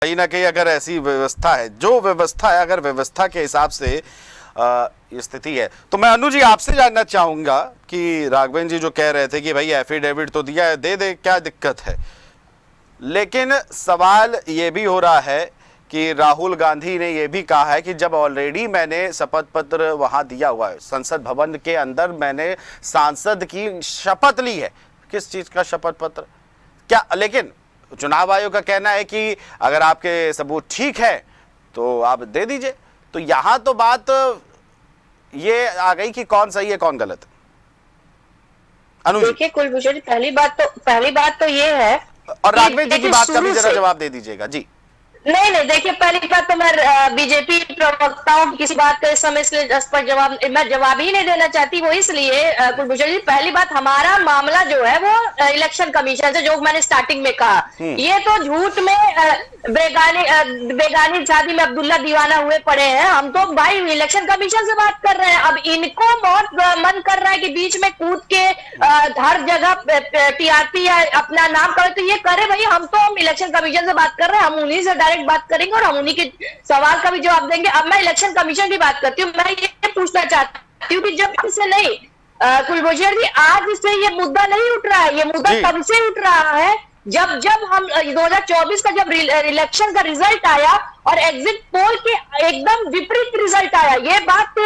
कहीं ना कहीं अगर ऐसी व्यवस्था है, जो व्यवस्था है, अगर व्यवस्था के हिसाब से स्थिति है, तो मैं अनु जी आपसे जानना चाहूंगा कि राघवेंद्र जी जो कह रहे थे कि भाई एफिडेविट तो दिया है, दे दे, क्या दिक्कत है। लेकिन सवाल ये भी हो रहा है कि राहुल गांधी ने यह भी कहा है कि जब ऑलरेडी मैंने शपथ पत्र वहां दिया हुआ है, संसद भवन के अंदर मैंने सांसद की शपथ ली है। किस चीज का शपथ पत्र, क्या? लेकिन चुनाव आयोग का कहना है कि अगर आपके सबूत ठीक है तो आप दे दीजिए। तो यहां तो बात ये आ गई कि कौन सही है कौन गलत। देखिए कुलभूषण, पहली बात तो ये है, और राघवेंद्र जी की बात का भी जरा जवाब दे दीजिएगा जी। नहीं, देखिए पहली बात तो मैं बीजेपी प्रवक्ताओं की किसी बात का इस समय इसलिए इस पर मैं जवाब ही नहीं देना चाहती। वो इसलिए कुलभूषण जी, पहली बात, हमारा मामला जो है वो इलेक्शन कमीशन से, जो मैंने स्टार्टिंग में कहा, ये तो झूठ में बेगानी शादी में अब्दुल्ला दीवाना हुए पड़े हैं। हम तो भाई इलेक्शन कमीशन से बात कर रहे हैं। अब इनको बहुत मन कर रहा है कि बीच में कूद के हर जगह टीआरपी या अपना नाम करे, तो ये करे भाई। हम इलेक्शन कमीशन से बात कर रहे हैं, हम उन्हीं से डायरेक्ट बात करेंगे और हम उन्हीं के सवाल का भी जवाब देंगे। अब मैं इलेक्शन कमीशन की बात करती हूँ। मैं ये पूछना चाहती हूँ कि जब से नहीं कुलभूषण जी, आज से ये मुद्दा नहीं उठ रहा है, ये मुद्दा तब से उठ रहा है जब हम 2024 का जब इलेक्शन का रिजल्ट आया और एग्जिट पोल के एकदम विपरीत रिजल्ट आया। ये बात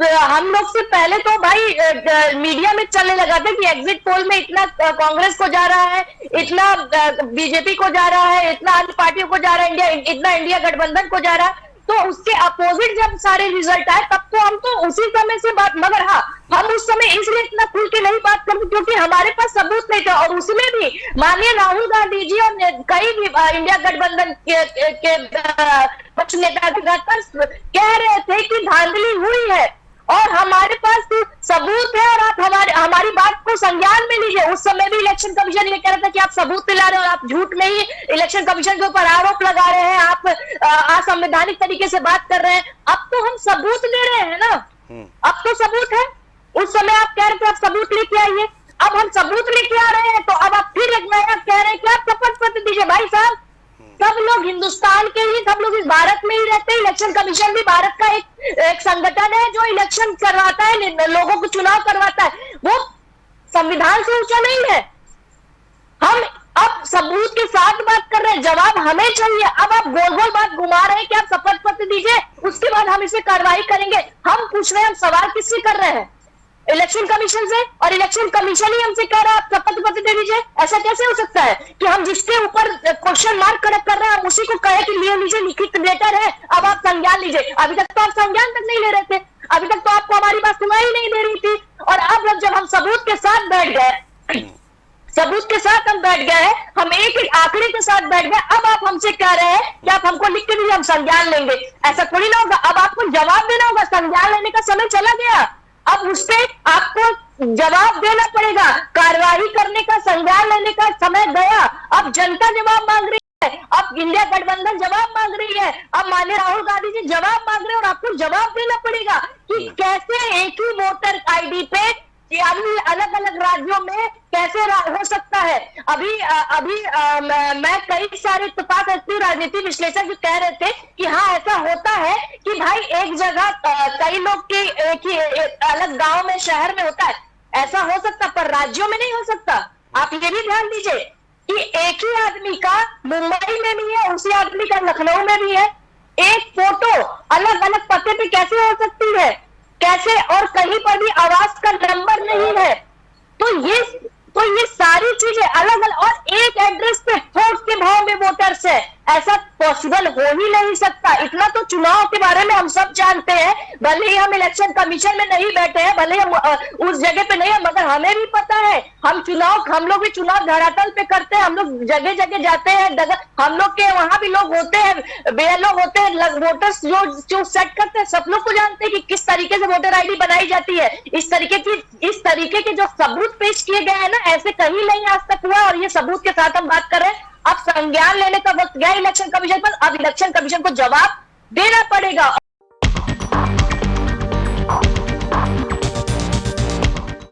हम लोग से पहले तो भाई मीडिया में चलने लगा था कि एग्जिट पोल में इतना कांग्रेस को जा रहा है, इतना बीजेपी को जा रहा है, इतना अन्य पार्टियों को जा रहा है, इतना इंडिया गठबंधन को जा रहा है। तो उसके अपोजिट जब सारे रिजल्ट आए तब तो हम तो उसी समय से बात, मगर हाँ, हम उस समय इसलिए इतना खुल के नहीं बात करते क्योंकि हमारे पास सबूत नहीं था। और उसमें भी माननीय राहुल गांधी जी और कई भी इंडिया गठबंधन के पक्ष नेता कह रहे थे कि धांधली हुई है और हमारे पास सबूत है और आप हमारी बात को संज्ञान में लीजिए। उस समय भी इलेक्शन कमीशन ये कह रहा था कि आप सबूत दिला रहे हो और आप झूठ नहीं इलेक्शन कमीशन के ऊपर आरोप लगा रहे हैं, आप असंवैधानिक तरीके से बात कर रहे हैं। अब तो हम सबूत दे रहे हैं ना, अब तो सबूत है। उस समय आप कह रहे थे आप सबूत लेके आइए, अब हम सबूत लेके आ रहे हैं, तो अब आप फिर एक नया कह रहे हैं कि आप शपथ पत्र दीजिए। भाई साहब, सब लोग हिंदुस्तान के ही, सब लोग इस भारत में ही रहते हैं। इलेक्शन कमीशन भी भारत का एक संगठन है जो इलेक्शन करवाता है, लोगों को चुनाव करवाता है। वो संविधान से ऊंचा नहीं है। हम अब सबूत के साथ बात कर रहे हैं, जवाब हमें चाहिए। अब आप गोल गोल बात घुमा रहे हैं कि आप शपथ पत्र दीजिए, उसके बाद हम इसे कार्रवाई करेंगे। हम पूछ रहे हैं, हम सवाल किससे कर रहे हैं? इलेक्शन कमीशन से, और इलेक्शन कमीशन ही हमसे कह रहा है आप शपथ पत्र दे दीजिए। ऐसा कैसे हो सकता है कि हम जिसके ऊपर क्वेश्चन मार्क कर रहे हैं हम उसी को कहे कि लिए लीजिए, लिखित लेटर है, अब आप संज्ञान लीजिए। अभी तक तो आप संज्ञान तक नहीं ले रहे थे, अभी तक तो आपको हमारी बात सुनाई नहीं दे रही थी। और अब जब हम सबूत के साथ बैठ गए, सबूत के साथ हम बैठ गए हैं, हम एक आंकड़े के साथ बैठ गए, अब आप हमसे कह रहे हैं कि आप हमको लिख के दीजिए, हम संज्ञान लेंगे। ऐसा थोड़ी ना होगा। अब आपको जवाब देना होगा, संज्ञान लेने का समय चला गया, अब उससे आपको जवाब देना पड़ेगा। कार्रवाई करने का, संज्ञान लेने का समय गया। अब जनता जवाब मांग रही है, अब इंडिया गठबंधन जवाब मांग रही है, अब माननीय राहुल गांधी जी जवाब मांग रहे हैं और आपको जवाब देना पड़ेगा कि कैसे एक ही वोटर आईडी पे अलग अलग राज्यों में कैसे हो सकता है। अभी मैं कई सारे पास ऐसे राजनीति विश्लेषक जो कह रहे थे कि हाँ ऐसा होता है कि भाई एक जगह कई लोग की अलग गांव में, शहर में होता है, ऐसा हो सकता, पर राज्यों में नहीं हो सकता। आप ये भी ध्यान दीजिए कि एक ही आदमी का मुंबई में भी है, उसी आदमी का लखनऊ में भी है। एक फोटो अलग अलग पते पे कैसे हो सकती है, कैसे? और कहीं पर भी आवास का नंबर नहीं है। तो ये सारी चीजें अलग अलग, और एक एड्रेस पे वोट के भाव में वोटर्स है, ऐसा पॉसिबल हो ही नहीं सकता। इतना तो चुनाव के बारे में हम सब जानते हैं, भले ही हम इलेक्शन कमीशन में नहीं बैठे हैं, भले ही हम उस जगह पे नहीं है, मगर हमें भी पता है हम लोग भी चुनाव धरातल पे करते हैं, हम लोग जगह जगह जाते हैं, हम लोग के वहां भी लोग होते हैं, BLO होते हैं, वोटर्स जो सेट करते हैं, सब लोग को जानते हैं कि किस तरीके से वोटर आईडी बनाई जाती है। इस तरीके के जो सबूत पेश किए गए हैं ना, ऐसे कहीं नहीं आज तक हुआ, और ये सबूत के साथ हम बात कर रहे हैं। अब संज्ञान लेने का वक्त गया इलेक्शन कमीशन पर, अब इलेक्शन कमीशन को जवाब देना पड़ेगा।